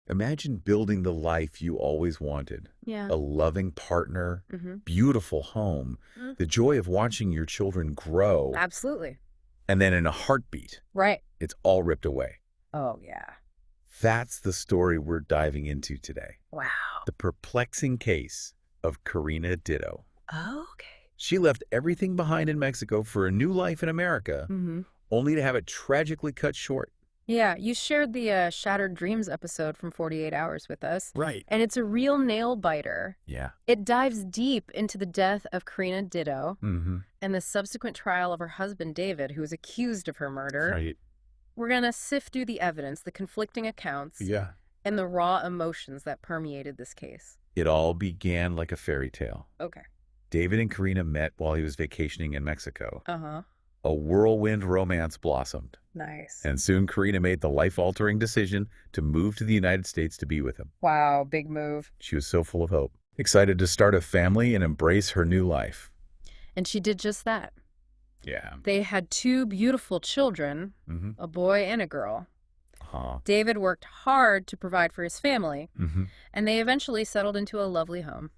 Imagine building the life you always wanted. Yeah. A loving partner, Mm-hmm. beautiful home, the joy of watching your children grow, Absolutely. and then in a heartbeat, Right. it's all ripped away. Oh, yeah. That's the story we're diving into today. Wow. The perplexing case of Karina Ditto. Okay. She left everything behind in Mexico for a new life in America, Mm-hmm. only to have it tragically cut short. Yeah, you shared the Shattered Dreams episode from 48 Hours with us, Right. and it's a real nail-biter. Yeah. It dives deep into the death of Karina Ditto Mm-hmm. and the subsequent trial of her husband, David, who was accused of her murder. Right. We're going to sift through the evidence, the conflicting accounts, Yeah. and the raw emotions that permeated this case. It all began like a fairy tale. Okay. David and Karina met while he was vacationing in Mexico. Uh-huh. A whirlwind romance blossomed, Nice. and soon Karina made the life-altering decision to move to the United States to be with him. Wow, big move. She was so full of hope, excited to start a family and embrace her new life. And she did just that. Yeah. They had two beautiful children, Mm-hmm. a boy and a girl. Huh. David worked hard to provide for his family, Mm-hmm. and they eventually settled into a lovely home.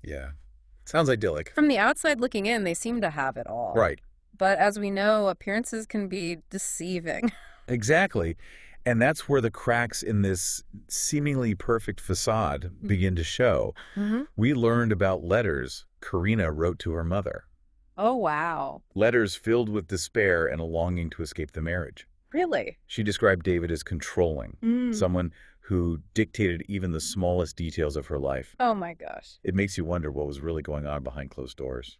Yeah. Sounds idyllic. From the outside looking in, they seem to have it all. Right. But as we know, appearances can be deceiving. Exactly. And that's where the cracks in this seemingly perfect facade begin to show. Mm-hmm. We learned about letters Karina wrote to her mother. Oh, wow. Letters filled with despair and a longing to escape the marriage. Really? She described David as controlling, someone who dictated even the smallest details of her life. Oh, my gosh. It makes you wonder what was really going on behind closed doors.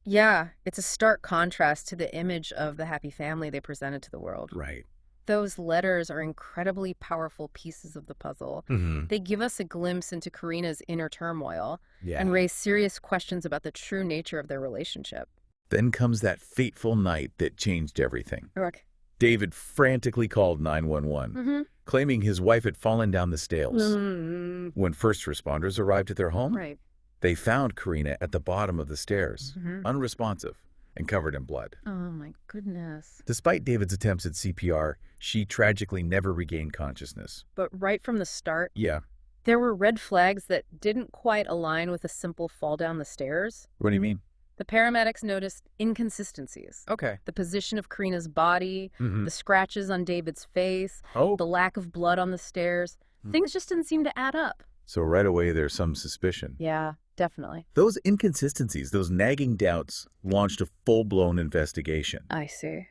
Yeah, it's a stark contrast to the image of the happy family they presented to the world. Right. Those letters are incredibly powerful pieces of the puzzle. Mm-hmm. They give us a glimpse into Karina's inner turmoil Yeah. and raise serious questions about the true nature of their relationship. Then comes that fateful night that changed everything. Okay. David frantically called 911, Mm-hmm. claiming his wife had fallen down the stairs. Mm-hmm. When first responders arrived at their home, Right. they found Karina at the bottom of the stairs, Mm-hmm. unresponsive and covered in blood. Oh, my goodness. Despite David's attempts at CPR, she tragically never regained consciousness. But right from the start, Yeah. there were red flags that didn't quite align with a simple fall down the stairs. What do you mean? The paramedics noticed inconsistencies. Okay. The position of Karina's body, Mm-hmm. the scratches on David's face, Oh. the lack of blood on the stairs. Things just didn't seem to add up. So right away there's some suspicion. Yeah, definitely. Those inconsistencies, those nagging doubts, launched a full-blown investigation. I see.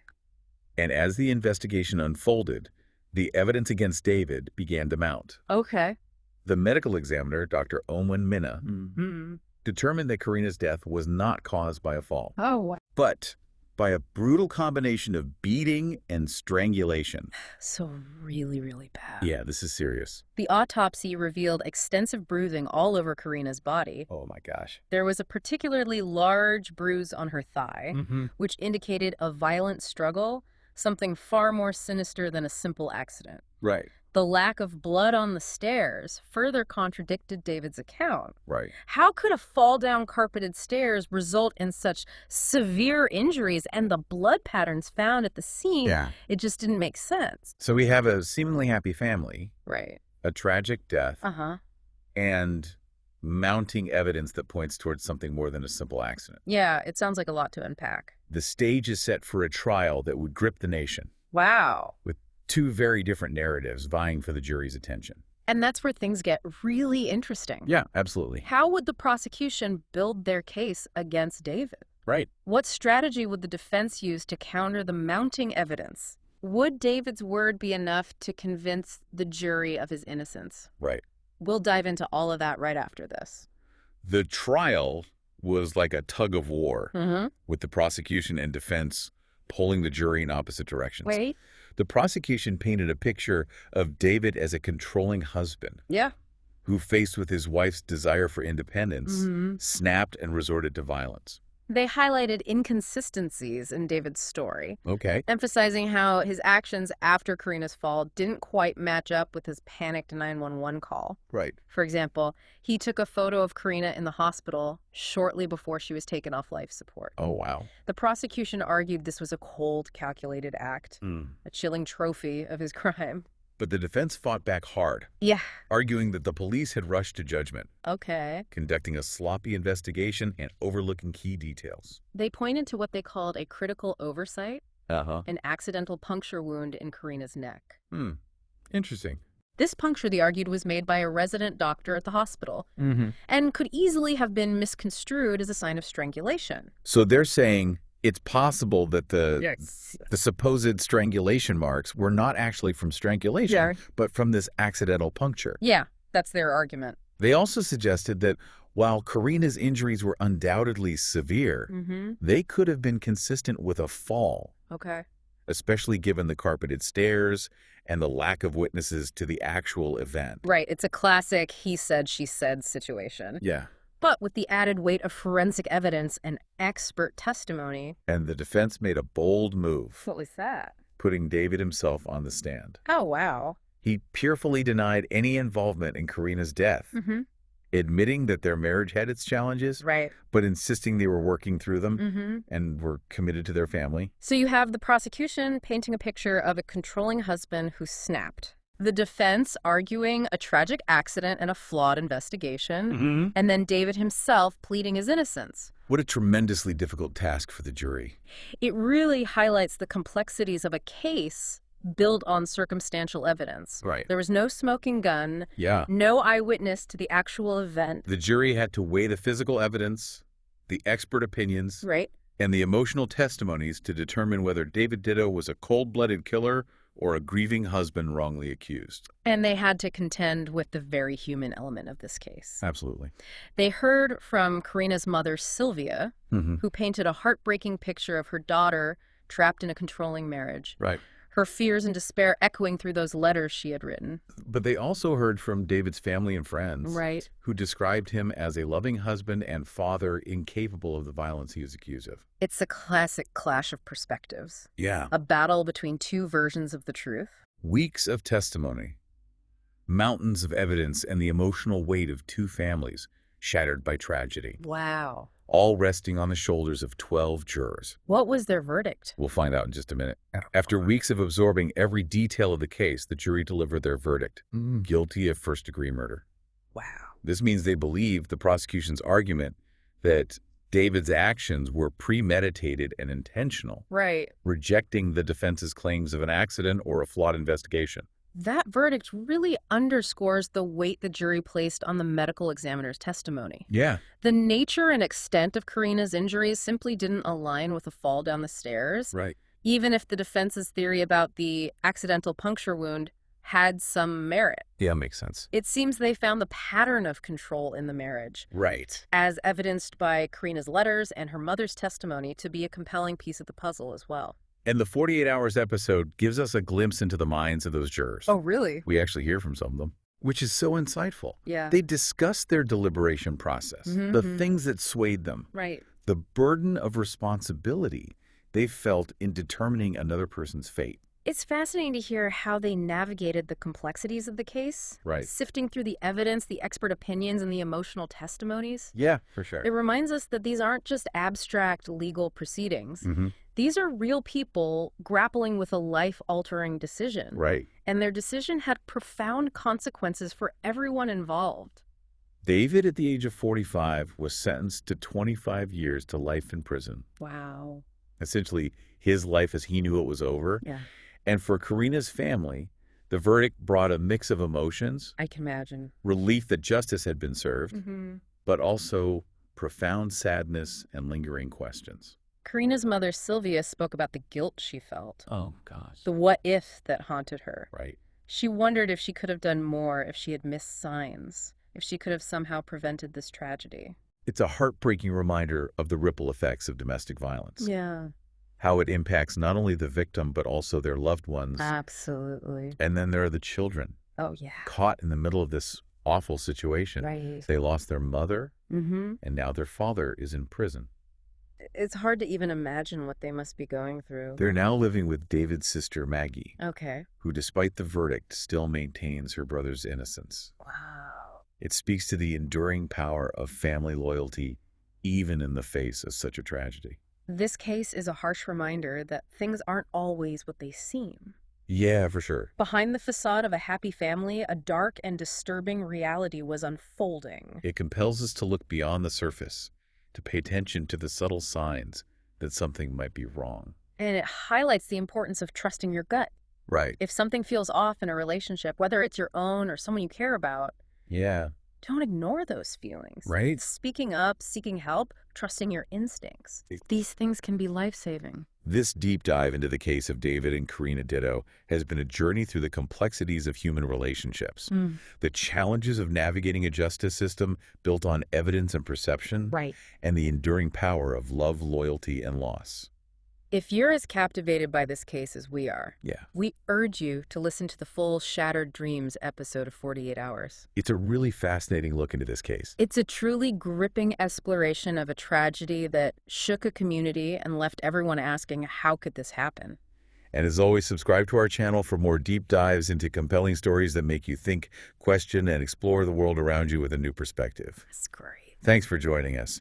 And as the investigation unfolded, the evidence against David began to mount. Okay. The medical examiner, Dr. Owen Minna, Mm-hmm. determined that Karina's death was not caused by a fall, Oh, wow. but by a brutal combination of beating and strangulation. So really, really bad. Yeah, this is serious. The autopsy revealed extensive bruising all over Karina's body. Oh my gosh. There was a particularly large bruise on her thigh, Mm-hmm. which indicated a violent struggle, something far more sinister than a simple accident. Right, The lack of blood on the stairs further contradicted David's account. right. How could a fall down carpeted stairs result in such severe injuries, and the blood patterns found at the scene? Yeah. It just didn't make sense. So we have a seemingly happy family, Right. a tragic death, Uh-huh. and mounting evidence that points towards something more than a simple accident. Yeah, it sounds like a lot to unpack. The stage is set for a trial that would grip the nation, Wow. with two very different narratives vying for the jury's attention. And that's where things get really interesting. Yeah, absolutely. How would the prosecution build their case against David? Right. What strategy would the defense use to counter the mounting evidence? Would David's word be enough to convince the jury of his innocence? Right. We'll dive into all of that right after this. The trial was like a tug of war, Mm-hmm. with the prosecution and defense pulling the jury in opposite directions. Wait. The prosecution painted a picture of David as a controlling husband Yeah. who, faced with his wife's desire for independence, Mm-hmm. snapped and resorted to violence. They highlighted inconsistencies in David's story, Okay. emphasizing how his actions after Karina's fall didn't quite match up with his panicked 911 call. Right. For example, he took a photo of Karina in the hospital shortly before she was taken off life support. Oh, wow. The prosecution argued this was a cold, calculated act, a chilling trophy of his crime. But the defense fought back hard, Yeah. arguing that the police had rushed to judgment, Okay. conducting a sloppy investigation and overlooking key details. They pointed to what they called a critical oversight, Uh-huh. an accidental puncture wound in Karina's neck. Interesting. This puncture, they argued, was made by a resident doctor at the hospital Mm-hmm. and could easily have been misconstrued as a sign of strangulation. So they're saying it's possible that the Yes. supposed strangulation marks were not actually from strangulation, Yeah. but from this accidental puncture. Yeah, that's their argument. They also suggested that while Karina's injuries were undoubtedly severe, Mm-hmm. they could have been consistent with a fall, Okay. especially given the carpeted stairs and the lack of witnesses to the actual event. Right. It's a classic he said, she said situation. Yeah. But with the added weight of forensic evidence and expert testimony. And the defense made a bold move, What was that? putting David himself on the stand. Oh, wow. He tearfully denied any involvement in Karina's death, Mm-hmm. admitting that their marriage had its challenges, Right. but insisting they were working through them Mm-hmm. and were committed to their family. So you have the prosecution painting a picture of a controlling husband who snapped. The defense arguing a tragic accident and a flawed investigation. And then David himself pleading his innocence. What a tremendously difficult task for the jury. It really highlights the complexities of a case built on circumstantial evidence. Right. There was no smoking gun, Yeah. no eyewitness to the actual event. The jury had to weigh the physical evidence, the expert opinions, Right? and the emotional testimonies to determine whether David Ditto was a cold-blooded killer or a grieving husband wrongly accused. And they had to contend with the very human element of this case. Absolutely. They heard from Karina's mother, Sylvia, who painted a heartbreaking picture of her daughter trapped in a controlling marriage. Right. Her fears and despair echoing through those letters she had written. But they also heard from David's family and friends, Right. who described him as a loving husband and father incapable of the violence he was accused of. It's a classic clash of perspectives. Yeah. A battle between two versions of the truth. Weeks of testimony, mountains of evidence, and the emotional weight of two families shattered by tragedy, Wow. all resting on the shoulders of 12 jurors. What was their verdict? We'll find out in just a minute. After weeks of absorbing every detail of the case, the jury delivered their verdict, guilty of first-degree murder. Wow. This means they believe the prosecution's argument that David's actions were premeditated and intentional, Right. rejecting the defense's claims of an accident or a flawed investigation. That verdict really underscores the weight the jury placed on the medical examiner's testimony. Yeah. The nature and extent of Karina's injuries simply didn't align with a fall down the stairs, Right. even if the defense's theory about the accidental puncture wound had some merit. Yeah, makes sense. It seems they found the pattern of control in the marriage, Right. as evidenced by Karina's letters and her mother's testimony, to be a compelling piece of the puzzle as well. And the 48 Hours episode gives us a glimpse into the minds of those jurors. Oh, really? We actually hear from some of them, which is so insightful. Yeah. They discuss their deliberation process, the things that swayed them, Right. the burden of responsibility they felt in determining another person's fate. It's fascinating to hear how they navigated the complexities of the case. Right. Sifting through the evidence, the expert opinions, and the emotional testimonies. Yeah, for sure. It reminds us that these aren't just abstract legal proceedings. Mm-hmm. These are real people grappling with a life-altering decision. Right. And their decision had profound consequences for everyone involved. David, at the age of 45, was sentenced to 25 years to life in prison. Wow. Essentially, his life as he knew it was over. Yeah. And for Karina's family, the verdict brought a mix of emotions, I can imagine. relief that justice had been served, Mm-hmm. but also profound sadness and lingering questions. Karina's mother, Sylvia, spoke about the guilt she felt. Oh, gosh. The what-if that haunted her. Right. She wondered if she could have done more, if she had missed signs, if she could have somehow prevented this tragedy. It's a heartbreaking reminder of the ripple effects of domestic violence. Yeah. How it impacts not only the victim, but also their loved ones. Absolutely. And then there are the children Oh, yeah. caught in the middle of this awful situation. Right. They lost their mother, Mm-hmm. and now their father is in prison. It's hard to even imagine what they must be going through. They're now living with David's sister, Maggie, Okay. who, despite the verdict, still maintains her brother's innocence. Wow. It speaks to the enduring power of family loyalty, even in the face of such a tragedy. This case is a harsh reminder that things aren't always what they seem. Yeah, for sure. Behind the facade of a happy family, a dark and disturbing reality was unfolding. It compels us to look beyond the surface, to pay attention to the subtle signs that something might be wrong. And it highlights the importance of trusting your gut. Right. If something feels off in a relationship, whether it's your own or someone you care about, Yeah. don't ignore those feelings. Right? Speaking up, seeking help, trusting your instincts. These things can be life-saving. This deep dive into the case of David and Karina Ditto has been a journey through the complexities of human relationships, the challenges of navigating a justice system built on evidence and perception, Right. and the enduring power of love, loyalty, and loss. If you're as captivated by this case as we are, Yeah. we urge you to listen to the full Shattered Dreams episode of 48 Hours. It's a really fascinating look into this case. It's a truly gripping exploration of a tragedy that shook a community and left everyone asking, how could this happen? And as always, subscribe to our channel for more deep dives into compelling stories that make you think, question, and explore the world around you with a new perspective. That's great. Thanks for joining us.